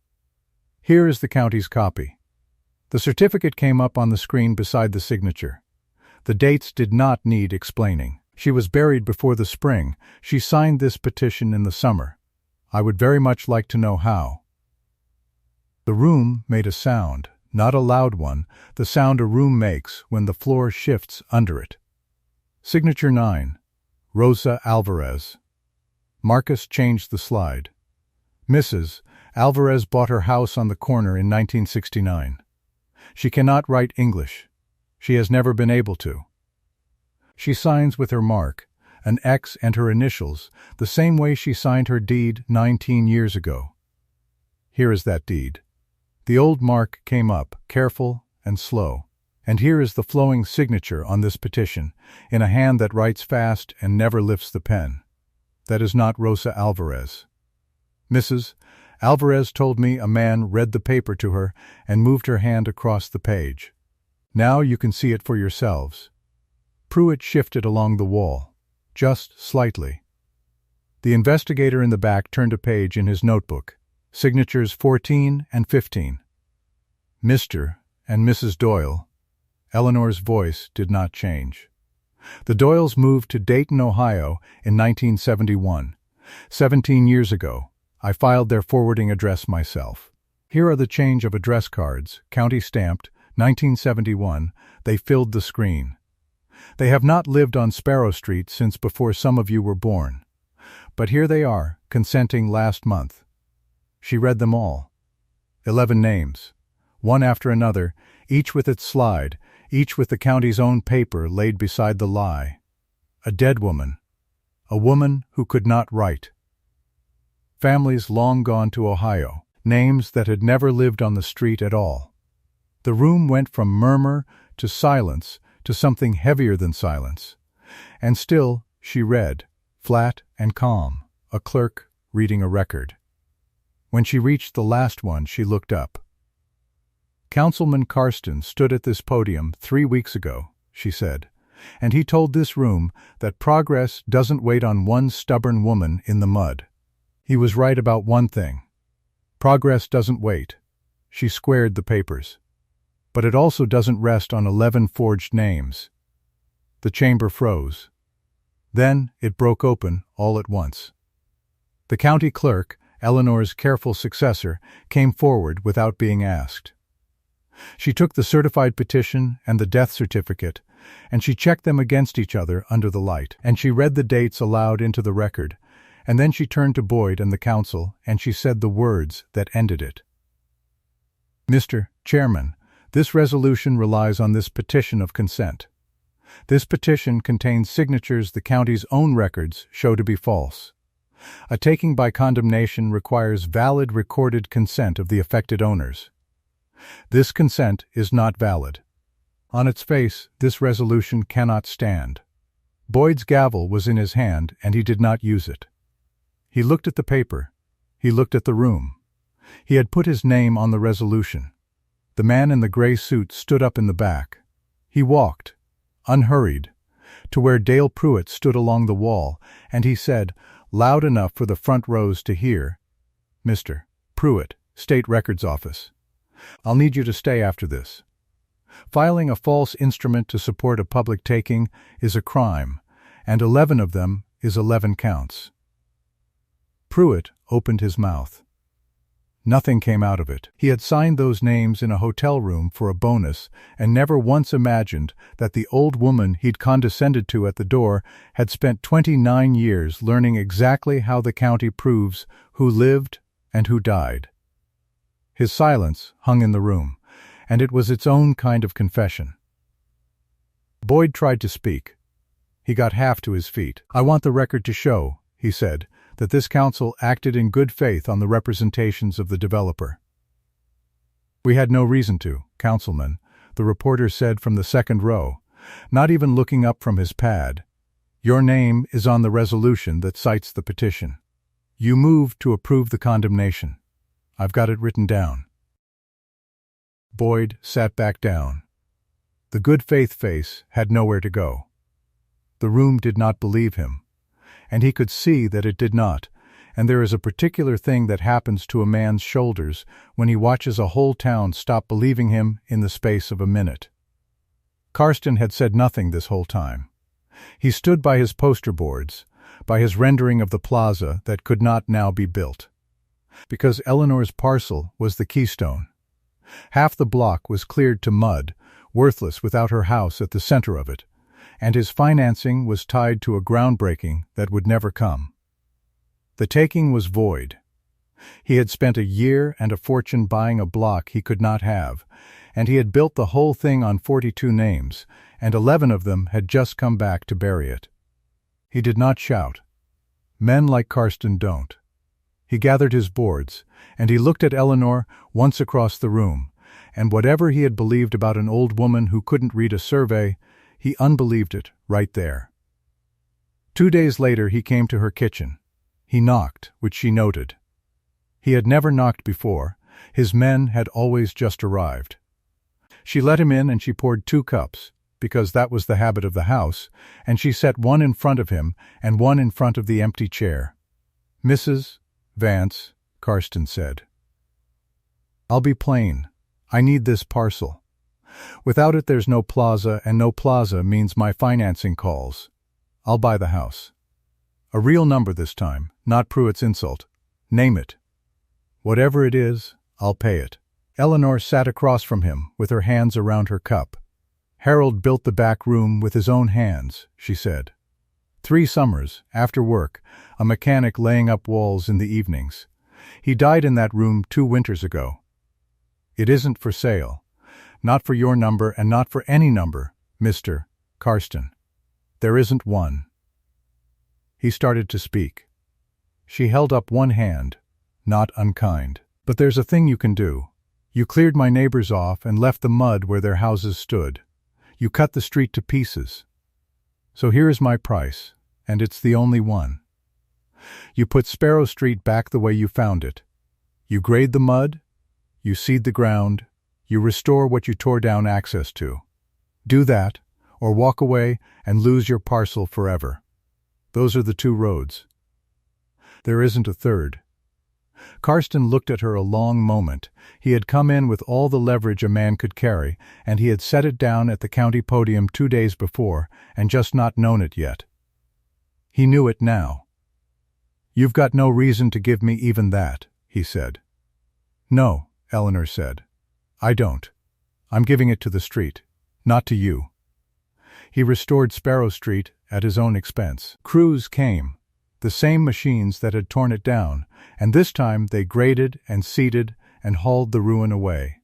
Here is the county's copy. The certificate came up on the screen beside the signature. The dates did not need explaining. She was buried before the spring. She signed this petition in the summer. I would very much like to know how. The room made a sound, not a loud one, the sound a room makes when the floor shifts under it. Signature 9. Rosa Alvarez. Marcus changed the slide. Mrs. Alvarez bought her house on the corner in 1969. She cannot write English. She has never been able to. She signs with her mark, an X and her initials, the same way she signed her deed 19 years ago. Here is that deed. The old mark came up, careful and slow. And here is the flowing signature on this petition, in a hand that writes fast and never lifts the pen. That is not Rosa Alvarez. Mrs. Alvarez told me a man read the paper to her and moved her hand across the page. Now you can see it for yourselves. Pruitt shifted along the wall, just slightly. The investigator in the back turned a page in his notebook. Signatures 14 and 15. Mr. and Mrs. Doyle. Eleanor's voice did not change. The Doyles moved to Dayton, Ohio in 1971. 17 years ago, I filed their forwarding address myself. Here are the change of address cards, county stamped, 1971. They filled the screen. They have not lived on Sparrow Street since before some of you were born. But here they are, consenting last month. She read them all. 11 names, one after another, each with its slide, each with the county's own paper laid beside the lie. A dead woman. A woman who could not write. Families long gone to Ohio. Names that had never lived on the street at all. The room went from murmur to silence to something heavier than silence. And still she read, flat and calm, a clerk reading a record. When she reached the last one, she looked up. Councilman Karsten stood at this podium 3 weeks ago, she said, and he told this room that progress doesn't wait on one stubborn woman in the mud. He was right about one thing. Progress doesn't wait. She squared the papers. But it also doesn't rest on 11 forged names. The chamber froze. Then it broke open all at once. The county clerk, Eleanor's careful successor, came forward without being asked. She took the certified petition and the death certificate, and she checked them against each other under the light, and she read the dates aloud into the record, and then she turned to Boyd and the council, and she said the words that ended it. Mr. Chairman, this resolution relies on this petition of consent. This petition contains signatures the county's own records show to be false. A taking by condemnation requires valid recorded consent of the affected owners. This consent is not valid. On its face, this resolution cannot stand. Boyd's gavel was in his hand, and he did not use it. He looked at the paper. He looked at the room. He had put his name on the resolution. The man in the gray suit stood up in the back. He walked, unhurried, to where Dale Pruitt stood along the wall, and he said, loud enough for the front rows to hear, "Mr. Pruitt, State Records Office. I'll need you to stay after this. Filing a false instrument to support a public taking is a crime, and 11 of them is 11 counts." Pruitt opened his mouth. Nothing came out of it. He had signed those names in a hotel room for a bonus and never once imagined that the old woman he'd condescended to at the door had spent 29 years learning exactly how the county proves who lived and who died. His silence hung in the room, and it was its own kind of confession. Boyd tried to speak. He got half to his feet. "I want the record to show," he said, "that this council acted in good faith on the representations of the developer." "We had no reason to, Councilman," the reporter said from the second row, not even looking up from his pad. "Your name is on the resolution that cites the petition. You moved to approve the condemnation. I've got it written down." Boyd sat back down. The good faith face had nowhere to go. The room did not believe him, and he could see that it did not, and there is a particular thing that happens to a man's shoulders when he watches a whole town stop believing him in the space of a minute. Karsten had said nothing this whole time. He stood by his poster boards, by his rendering of the plaza that could not now be built. Because Eleanor's parcel was the keystone. Half the block was cleared to mud, worthless without her house at the center of it, and his financing was tied to a groundbreaking that would never come. The taking was void. He had spent a year and a fortune buying a block he could not have, and he had built the whole thing on 42 names, and 11 of them had just come back to bury it. He did not shout. Men like Karsten don't. He gathered his boards, and he looked at Eleanor once across the room, and whatever he had believed about an old woman who couldn't read a survey, he unbelieved it right there. 2 days later he came to her kitchen. He knocked, which she noted. He had never knocked before. His men had always just arrived. She let him in and she poured 2 cups, because that was the habit of the house, and she set one in front of him and one in front of the empty chair. "Mrs. Vance," Karsten said. "I'll be plain. I need this parcel. Without it there's no plaza, and no plaza means my financing calls. I'll buy the house. A real number this time, not Pruitt's insult. Name it. Whatever it is, I'll pay it." Eleanor sat across from him with her hands around her cup. "Harold built the back room with his own hands," she said. 3 summers, after work, a mechanic laying up walls in the evenings. He died in that room 2 winters ago. It isn't for sale. Not for your number and not for any number, Mr. Karsten. There isn't one." He started to speak. She held up one hand, not unkind. "But there's a thing you can do. You cleared my neighbors off and left the mud where their houses stood. You cut the street to pieces. So here is my price, and it's the only one. You put Sparrow Street back the way you found it. You grade the mud, you seed the ground, you restore what you tore down access to. Do that, or walk away and lose your parcel forever. Those are the 2 roads. There isn't a third." Karsten looked at her a long moment. He had come in with all the leverage a man could carry, and he had set it down at the county podium 2 days before, and just not known it yet. He knew it now. "You've got no reason to give me even that," he said. "No," Eleanor said. "I don't. I'm giving it to the street, not to you." He restored Sparrow Street at his own expense. Crews came, the same machines that had torn it down, and this time they graded and seeded and hauled the ruin away.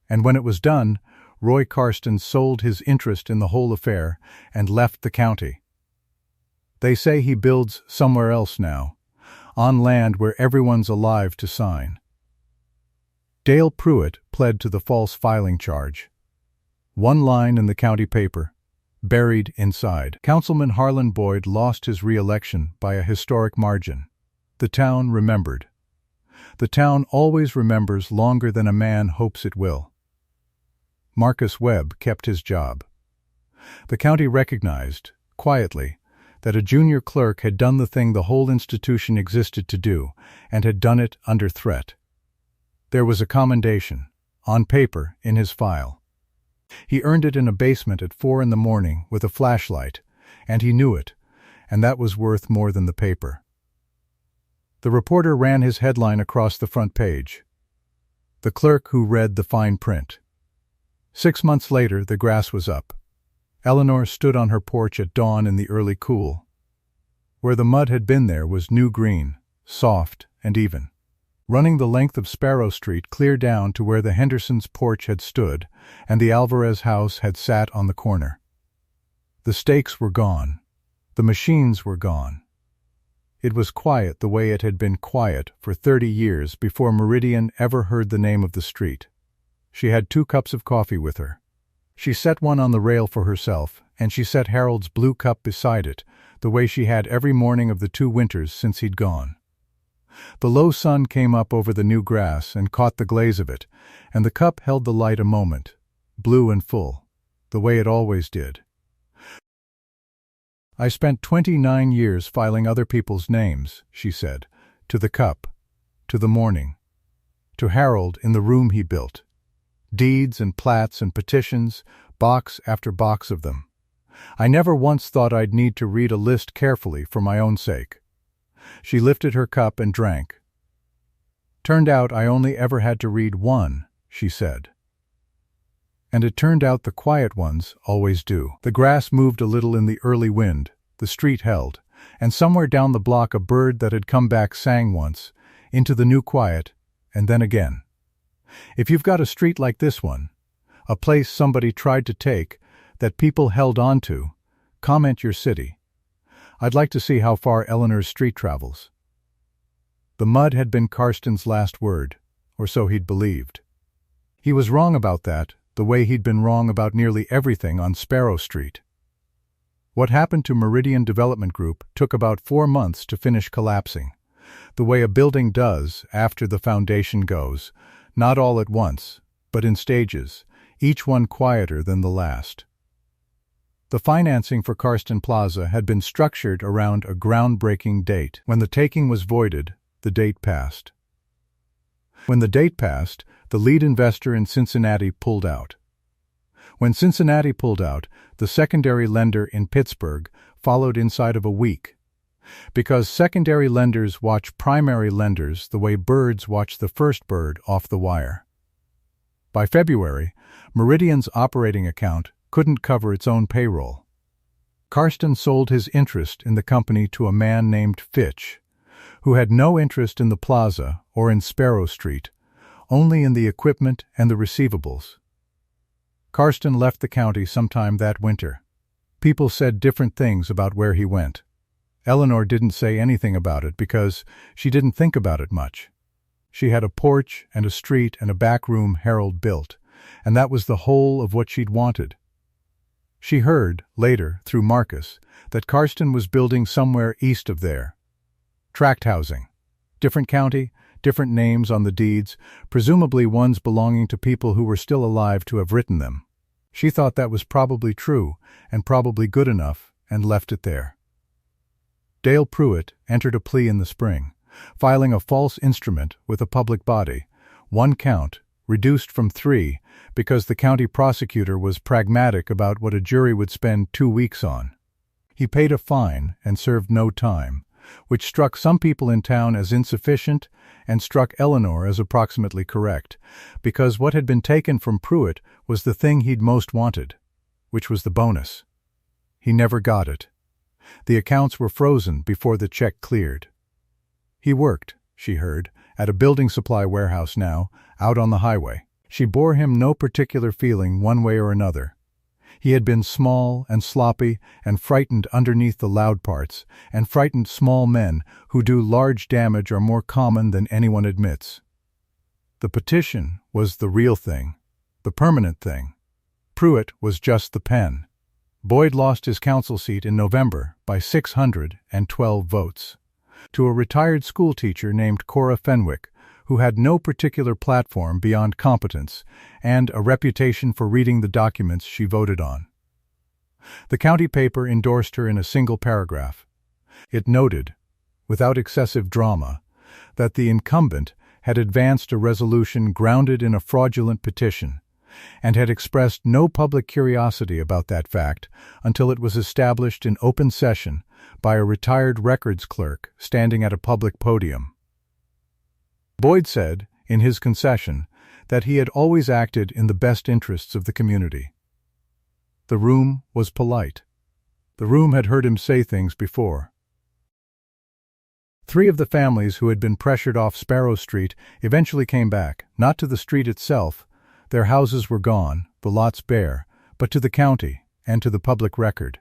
And when it was done, Roy Karsten sold his interest in the whole affair and left the county. They say he builds somewhere else now, on land where everyone's alive to sign. Dale Pruitt pled to the false filing charge. One line in the county paper, buried inside. Councilman Harlan Boyd lost his re-election by a historic margin. The town remembered. The town always remembers longer than a man hopes it will. Marcus Webb kept his job. The county recognized, quietly, that a junior clerk had done the thing the whole institution existed to do, and had done it under threat. There was a commendation, on paper, in his file. He earned it in a basement at 4 a.m. with a flashlight, and he knew it, and that was worth more than the paper. The reporter ran his headline across the front page. The clerk who read the fine print. 6 months later, the grass was up. Eleanor stood on her porch at dawn in the early cool. Where the mud had been there was new green, soft and even. Running the length of Sparrow Street clear down to where the Hendersons' porch had stood and the Alvarez house had sat on the corner. The stakes were gone. The machines were gone. It was quiet the way it had been quiet for 30 years before Meridian ever heard the name of the street. She had 2 cups of coffee with her. She set one on the rail for herself, and she set Harold's blue cup beside it, the way she had every morning of the 2 winters since he'd gone. The low sun came up over the new grass and caught the glaze of it, and the cup held the light a moment, blue and full, the way it always did. "I spent 29 years filing other people's names," she said, to the cup, to the morning, to Harold in the room he built. Deeds and plats and petitions, box after box of them. I never once thought I'd need to read a list carefully for my own sake. She lifted her cup and drank. "Turned out I only ever had to read one," she said. And it turned out the quiet ones always do. The grass moved a little in the early wind, the street held, and somewhere down the block a bird that had come back sang once, into the new quiet, and then again. If you've got a street like this one, a place somebody tried to take, that people held on to, comment your city. I'd like to see how far Eleanor's street travels. The mud had been Karsten's last word, or so he'd believed. He was wrong about that, the way he'd been wrong about nearly everything on Sparrow Street. What happened to Meridian Development Group took about 4 months to finish collapsing, the way a building does after the foundation goes, not all at once, but in stages, each one quieter than the last. The financing for Karsten Plaza had been structured around a groundbreaking date. When the taking was voided, the date passed. When the date passed, the lead investor in Cincinnati pulled out. When Cincinnati pulled out, the secondary lender in Pittsburgh followed inside of a week. Because secondary lenders watch primary lenders the way birds watch the first bird off the wire. By February, Meridian's operating account couldn't cover its own payroll. Karsten sold his interest in the company to a man named Fitch, who had no interest in the plaza or in Sparrow Street, only in the equipment and the receivables. Karsten left the county sometime that winter. People said different things about where he went. Eleanor didn't say anything about it because she didn't think about it much. She had a porch and a street and a back room Harold built, and that was the whole of what she'd wanted. She heard, later, through Marcus, that Karsten was building somewhere east of there. Tract housing. Different county, different names on the deeds, presumably ones belonging to people who were still alive to have written them. She thought that was probably true, and probably good enough, and left it there. Dale Pruitt entered a plea in the spring, filing a false instrument with a public body, 1 count, reduced from 3, because the county prosecutor was pragmatic about what a jury would spend 2 weeks on. He paid a fine and served no time, which struck some people in town as insufficient and struck Eleanor as approximately correct, because what had been taken from Pruitt was the thing he'd most wanted, which was the bonus. He never got it. The accounts were frozen before the check cleared. He worked, she heard, at a building supply warehouse now, out on the highway. She bore him no particular feeling one way or another. He had been small and sloppy and frightened underneath the loud parts, and frightened small men who do large damage are more common than anyone admits. The petition was the real thing, the permanent thing. Pruitt was just the pen. Boyd lost his council seat in November by 612 votes to a retired schoolteacher named Cora Fenwick, who had no particular platform beyond competence and a reputation for reading the documents she voted on. The county paper endorsed her in a single paragraph. It noted, without excessive drama, that the incumbent had advanced a resolution grounded in a fraudulent petition and had expressed no public curiosity about that fact until it was established in open session by a retired records clerk standing at a public podium. Boyd said, in his concession, that he had always acted in the best interests of the community. The room was polite. The room had heard him say things before. 3 of the families who had been pressured off Sparrow Street eventually came back, not to the street itself. Their houses were gone, the lots bare, but to the county and to the public record.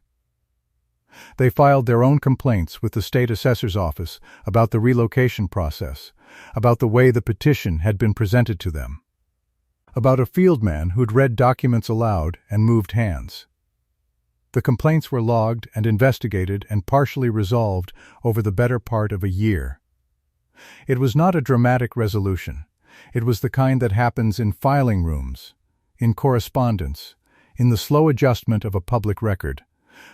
They filed their own complaints with the state assessor's office about the relocation process, about the way the petition had been presented to them, about a fieldman who'd read documents aloud and moved hands. The complaints were logged and investigated and partially resolved over the better part of a year. It was not a dramatic resolution. It was the kind that happens in filing rooms, in correspondence, in the slow adjustment of a public record,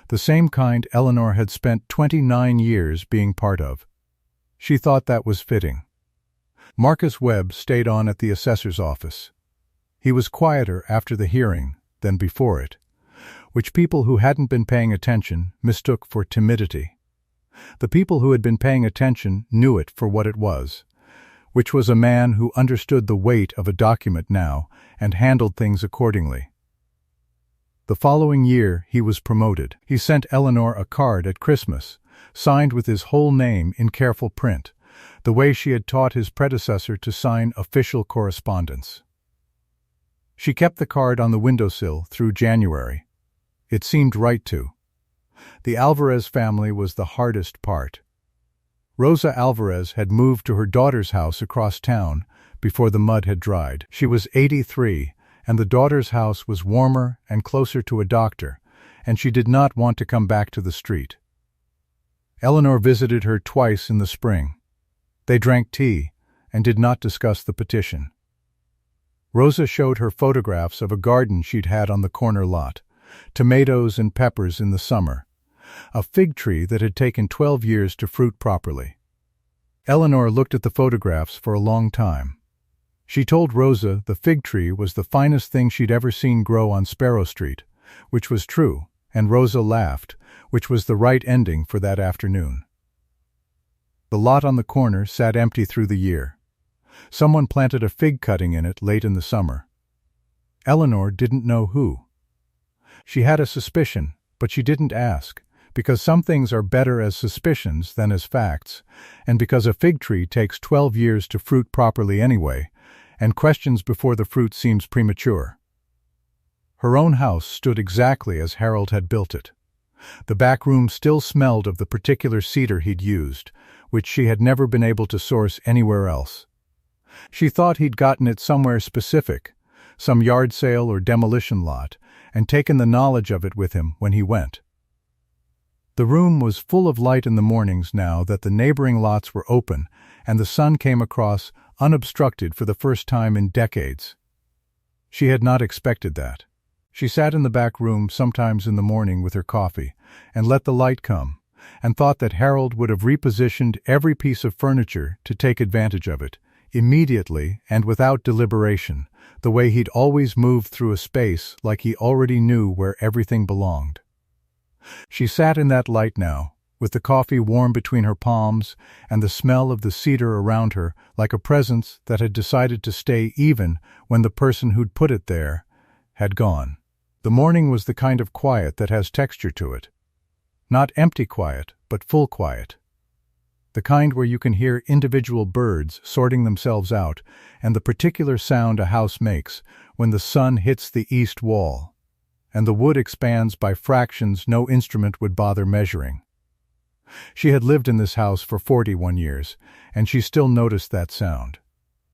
the same kind Eleanor had spent 29 years being part of. She thought that was fitting. Marcus Webb stayed on at the assessor's office. He was quieter after the hearing than before it, which people who hadn't been paying attention mistook for timidity. The people who had been paying attention knew it for what it was, which was a man who understood the weight of a document now and handled things accordingly. The following year he was promoted. He sent Eleanor a card at Christmas, signed with his whole name in careful print, the way she had taught his predecessor to sign official correspondence. She kept the card on the windowsill through January. It seemed right to. The Alvarez family was the hardest part. Rosa Alvarez had moved to her daughter's house across town before the mud had dried. She was 83, and the daughter's house was warmer and closer to a doctor, and she did not want to come back to the street. Eleanor visited her twice in the spring. They drank tea and did not discuss the petition. Rosa showed her photographs of a garden she'd had on the corner lot, tomatoes and peppers in the summer, a fig tree that had taken 12 years to fruit properly. Eleanor looked at the photographs for a long time. She told Rosa the fig tree was the finest thing she'd ever seen grow on Sparrow Street, which was true, and Rosa laughed, which was the right ending for that afternoon. The lot on the corner sat empty through the year. Someone planted a fig cutting in it late in the summer. Eleanor didn't know who. She had a suspicion, but she didn't ask, because some things are better as suspicions than as facts, and because a fig tree takes 12 years to fruit properly anyway, and questions before the fruit seems premature. Her own house stood exactly as Harold had built it. The back room still smelled of the particular cedar he'd used, which she had never been able to source anywhere else. She thought he'd gotten it somewhere specific, some yard sale or demolition lot, and taken the knowledge of it with him when he went. The room was full of light in the mornings now that the neighboring lots were open and the sun came across unobstructed for the first time in decades. She had not expected that. She sat in the back room sometimes in the morning with her coffee and let the light come, and thought that Harold would have repositioned every piece of furniture to take advantage of it, immediately and without deliberation, the way he'd always moved through a space like he already knew where everything belonged. She sat in that light now, with the coffee warm between her palms and the smell of the cedar around her like a presence that had decided to stay even when the person who'd put it there had gone. The morning was the kind of quiet that has texture to it. Not empty quiet, but full quiet. The kind where you can hear individual birds sorting themselves out and the particular sound a house makes when the sun hits the east wall, and the wood expands by fractions no instrument would bother measuring. She had lived in this house for 41 years, and she still noticed that sound.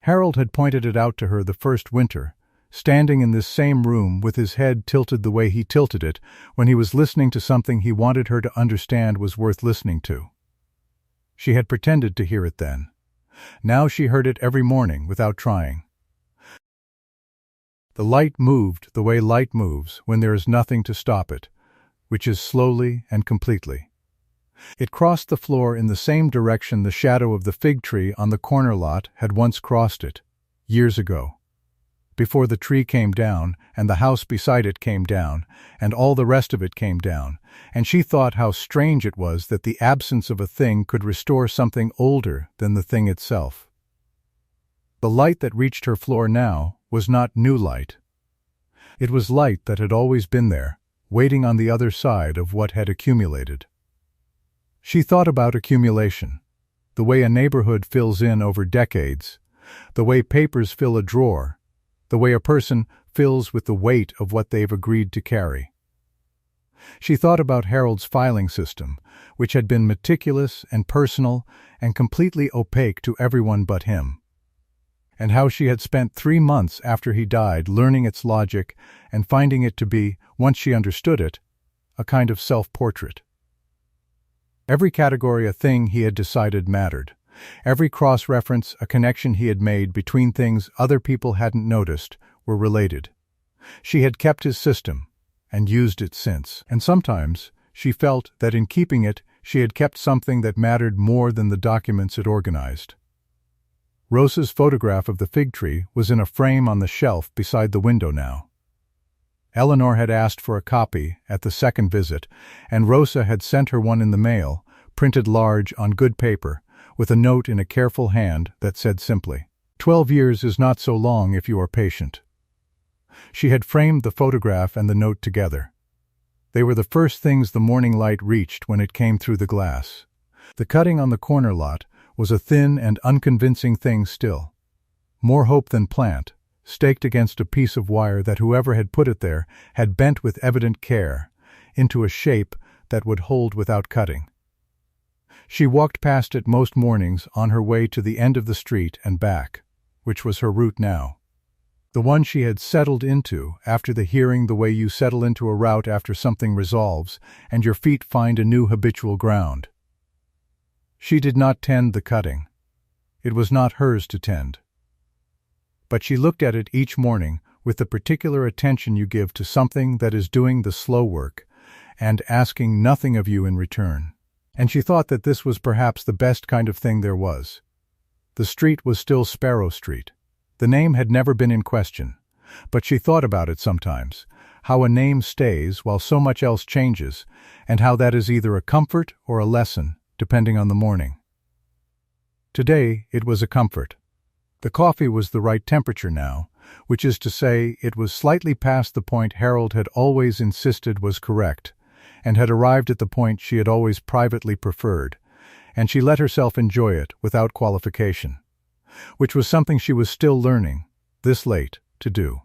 Harold had pointed it out to her the first winter, standing in this same room with his head tilted the way he tilted it when he was listening to something he wanted her to understand was worth listening to. She had pretended to hear it then. Now she heard it every morning without trying. The light moved the way light moves when there is nothing to stop it, which is slowly and completely. It crossed the floor in the same direction the shadow of the fig tree on the corner lot had once crossed it, years ago. Before the tree came down, and the house beside it came down, and all the rest of it came down, and she thought how strange it was that the absence of a thing could restore something older than the thing itself. The light that reached her floor now was not new light. It was light that had always been there, waiting on the other side of what had accumulated. She thought about accumulation, the way a neighborhood fills in over decades, the way papers fill a drawer, the way a person fills with the weight of what they've agreed to carry. She thought about Harold's filing system, which had been meticulous and personal and completely opaque to everyone but him, and how she had spent 3 months after he died learning its logic and finding it to be, once she understood it, a kind of self-portrait. Every category a thing he had decided mattered. Every cross-reference a connection he had made between things other people hadn't noticed were related. She had kept his system, and used it since. And sometimes she felt that in keeping it she had kept something that mattered more than the documents it organized. Rosa's photograph of the fig tree was in a frame on the shelf beside the window now. Eleanor had asked for a copy at the second visit, and Rosa had sent her one in the mail, printed large on good paper, with a note in a careful hand that said simply, 12 years is not so long if you are patient. She had framed the photograph and the note together. They were the first things the morning light reached when it came through the glass. The cutting on the corner lot was a thin and unconvincing thing still. More hope than plant, staked against a piece of wire that whoever had put it there had bent with evident care, into a shape that would hold without cutting. She walked past it most mornings on her way to the end of the street and back, which was her route now. The one she had settled into after the hearing the way you settle into a route after something resolves and your feet find a new habitual ground. She did not tend the cutting. It was not hers to tend. But she looked at it each morning with the particular attention you give to something that is doing the slow work and asking nothing of you in return. And she thought that this was perhaps the best kind of thing there was. The street was still Sparrow Street. The name had never been in question, but she thought about it sometimes, how a name stays while so much else changes, and how that is either a comfort or a lesson, depending on the morning. Today it was a comfort. The coffee was the right temperature now, which is to say it was slightly past the point Harold had always insisted was correct, and had arrived at the point she had always privately preferred, and she let herself enjoy it without qualification, which was something she was still learning, this late, to do.